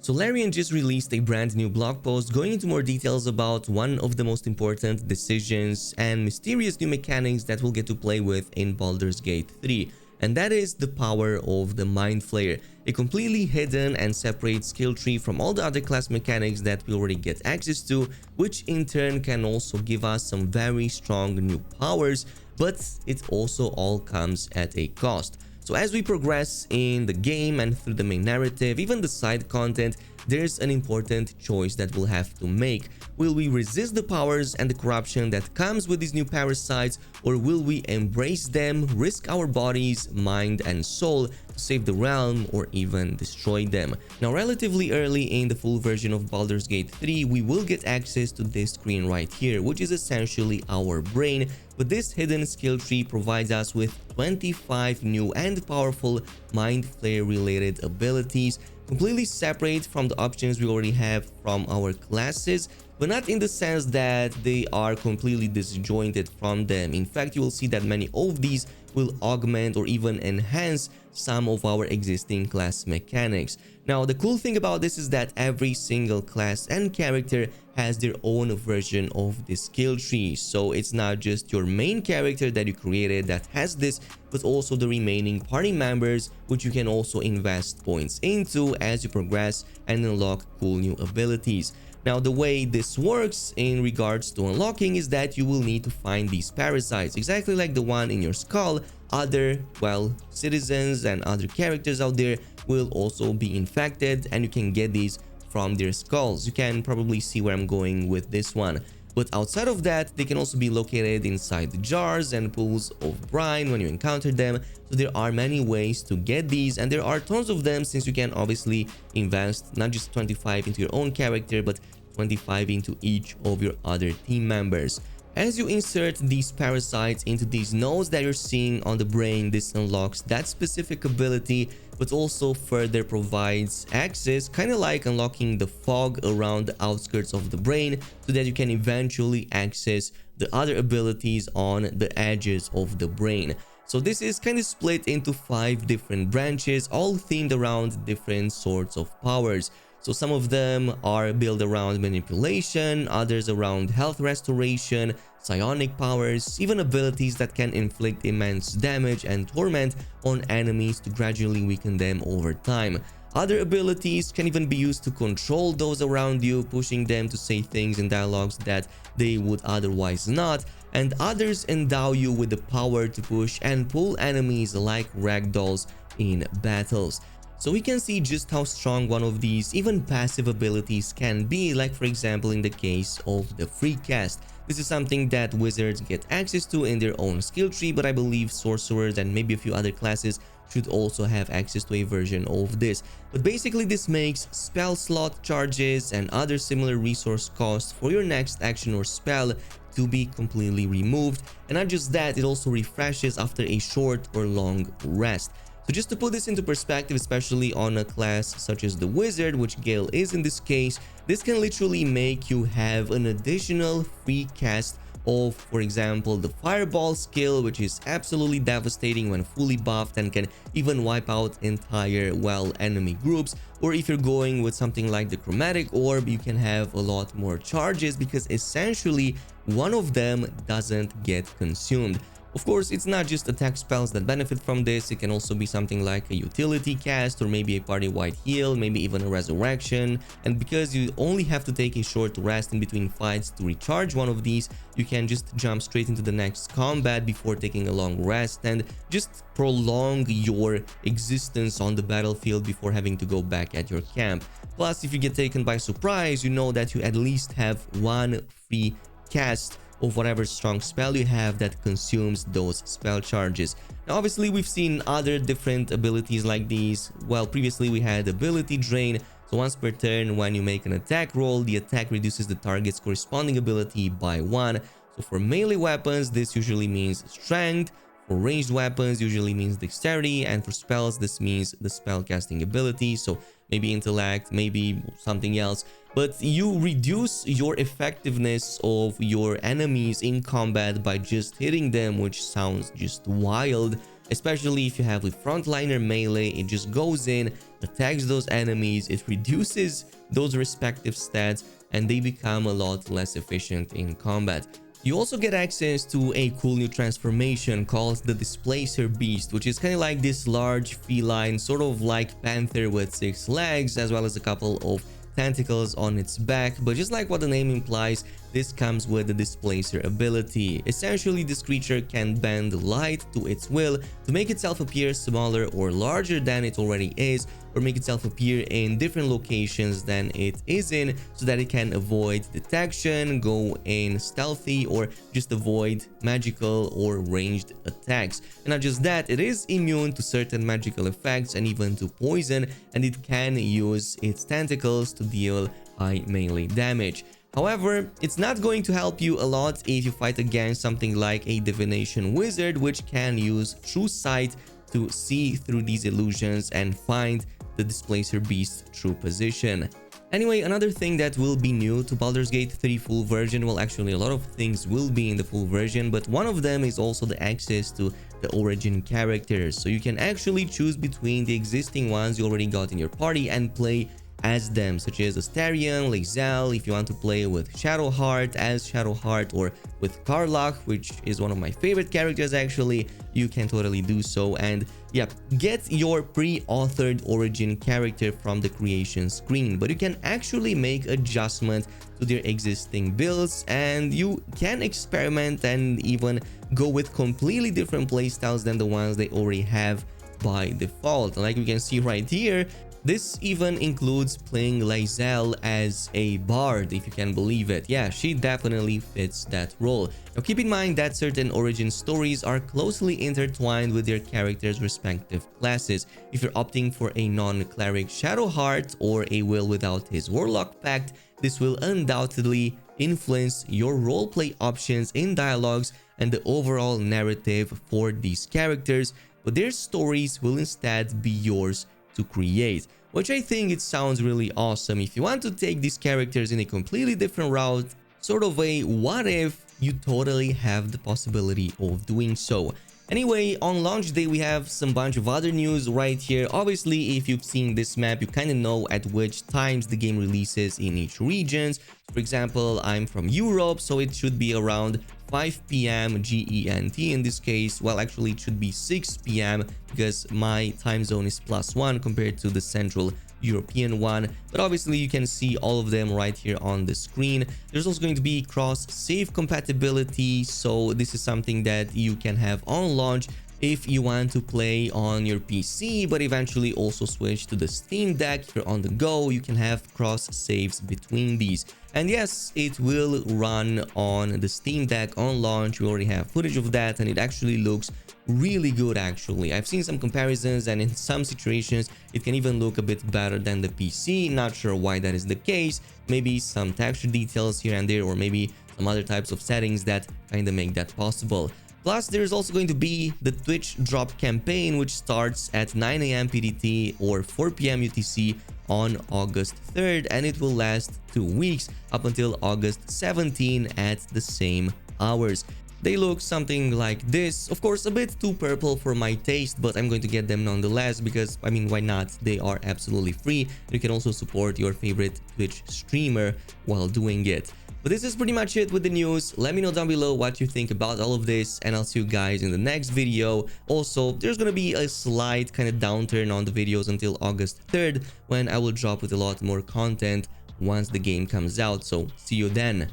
So Larian just released a brand new blog post going into more details about one of the most important decisions and mysterious new mechanics that we'll get to play with in Baldur's Gate 3. And that is the power of the Mind Flayer, a completely hidden and separate skill tree from all the other class mechanics that we already get access to, which in turn can also give us some very strong new powers, but it also all comes at a cost. So as we progress in the game and through the main narrative, even the side content, there's an important choice that we'll have to make. Will we resist the powers and the corruption that comes with these new parasites, or will we embrace them, risk our bodies, mind and soul to save the realm, or even destroy them? Now, relatively early in the full version of Baldur's Gate 3, we will get access to this screen right here, which is essentially our brain. But this hidden skill tree provides us with 25 new and powerful Mind Flayer related abilities, completely separate from the options we already have from our classes, but not in the sense that they are completely disjointed from them. In fact, you will see that many of these will augment or even enhance some of our existing class mechanics. Now, the cool thing about this is that every single class and character has their own version of the skill tree. So it's not just your main character that you created that has this, but also the remaining party members, which you can also invest points into as you progress and unlock cool new abilities. Now, the way this works in regards to unlocking is that you will need to find these parasites, exactly like the one in your skull. Other, well, citizens and other characters out there will also be infected, and you can get these from their skulls. You can probably see where I'm going with this one. But outside of that, they can also be located inside the jars and pools of brine when you encounter them. So there are many ways to get these, and there are tons of them, since you can obviously invest not just 25 into your own character, but 25 into each of your other team members. As you insert these parasites into these nodes that you're seeing on the brain, this unlocks that specific ability, but also further provides access, kind of like unlocking the fog around the outskirts of the brain, so that you can eventually access the other abilities on the edges of the brain. So this is kind of split into 5 different branches, all themed around different sorts of powers. So some of them are built around manipulation, others around health restoration, psionic powers, even abilities that can inflict immense damage and torment on enemies to gradually weaken them over time. Other abilities can even be used to control those around you, pushing them to say things in dialogues that they would otherwise not, and others endow you with the power to push and pull enemies like ragdolls in battles. So we can see just how strong one of these even passive abilities can be, like for example in the case of the free cast. This is something that wizards get access to in their own skill tree, but I believe sorcerers and maybe a few other classes should also have access to a version of this. But basically this makes spell slot charges and other similar resource costs for your next action or spell to be completely removed. And not just that, it also refreshes after a short or long rest. So just to put this into perspective, especially on a class such as the wizard, which Gale is in this case, this can literally make you have an additional free cast of, for example, the fireball skill, which is absolutely devastating when fully buffed and can even wipe out entire, well, enemy groups. Or if you're going with something like the chromatic orb, you can have a lot more charges because essentially one of them doesn't get consumed. Of course, it's not just attack spells that benefit from this. It can also be something like a utility cast, or maybe a party-wide heal, maybe even a resurrection. And because you only have to take a short rest in between fights to recharge one of these, you can just jump straight into the next combat before taking a long rest and just prolong your existence on the battlefield before having to go back at your camp. Plus, if you get taken by surprise, you know that you at least have one free cast of whatever strong spell you have that consumes those spell charges. Now obviously we've seen other different abilities like these. Well, previously we had ability drain. So once per turn, when you make an attack roll, the attack reduces the target's corresponding ability by 1. So for melee weapons, this usually means strength. For ranged weapons, usually means dexterity, and for spells, this means the spell casting ability. So maybe intellect, maybe something else. But you reduce your effectiveness of your enemies in combat by just hitting them, which sounds just wild. especially if you have a frontliner melee. It just goes in, attacks those enemies, it reduces those respective stats, and they become a lot less efficient in combat. You also get access to a cool new transformation called the Displacer Beast, which is kind of like this large feline, sort of like panther with 6 legs, as well as a couple of tentacles on its back. But just like what the name implies, this comes with the Displacer ability. Essentially, this creature can bend light to its will to make itself appear smaller or larger than it already is, or make itself appear in different locations than it is in, so that it can avoid detection, go in stealthy, or just avoid magical or ranged attacks. And not just that, it is immune to certain magical effects and even to poison, and it can use its tentacles to deal high melee damage. However, it's not going to help you a lot if you fight against something like a divination wizard, which can use true sight to see through these illusions and find the Displacer Beast's true position. Anyway, another thing that will be new to Baldur's Gate 3 full version, well, actually a lot of things will be in the full version, but one of them is also the access to the origin characters. So you can actually choose between the existing ones you already got in your party and play as them, such as Astarion, Lae'zel, if you want to play with Shadowheart as Shadowheart, or with Karlach, which is one of my favorite characters actually, you can totally do so. And yeah, get your pre-authored origin character from the creation screen, but you can actually make adjustments to their existing builds, and you can experiment and even go with completely different playstyles than the ones they already have by default. Like you can see right here, this even includes playing Lae'zel as a bard, if you can believe it. Yeah, she definitely fits that role. Now keep in mind that certain origin stories are closely intertwined with their characters' respective classes. If you're opting for a non-cleric Shadowheart or a Will without his Warlock Pact, this will undoubtedly influence your roleplay options in dialogues and the overall narrative for these characters, but their stories will instead be yours to create, which I think it sounds really awesome. If you want to take these characters in a completely different route, sort of a what if, you totally have the possibility of doing so. Anyway, on launch day we have some bunch of other news right here. Obviously, if you've seen this map, you kind of know at which times the game releases in each region. For example, I'm from Europe, so it should be around 5 p.m. GENT in this case. Well, actually it should be 6 p.m. because my time zone is +1 compared to the Central European one, but obviously you can see all of them right here on the screen. There's also going to be cross save compatibility, so this is something that you can have on launch if you want to play on your PC, but eventually also switch to the Steam Deck. If you're on the go, you can have cross saves between these. And yes, it will run on the Steam Deck on launch. We already have footage of that, and it actually looks really good actually. I've seen some comparisons, and in some situations it can even look a bit better than the PC. Not sure why that is the case. Maybe some texture details here and there, or maybe some other types of settings that kind of make that possible. Plus, there's also going to be the Twitch drop campaign, which starts at 9 a.m. PDT or 4 p.m. UTC on August 3rd, and it will last 2 weeks up until August 17 at the same hours. They look something like this. Of course, a bit too purple for my taste, but I'm going to get them nonetheless because, I mean, why not? They are absolutely free. You can also support your favorite Twitch streamer while doing it. But this is pretty much it with the news. Let me know down below what you think about all of this, and I'll see you guys in the next video. Also, there's gonna be a slight kind of downturn on the videos until August 3rd, when I will drop with a lot more content once the game comes out. So see you then.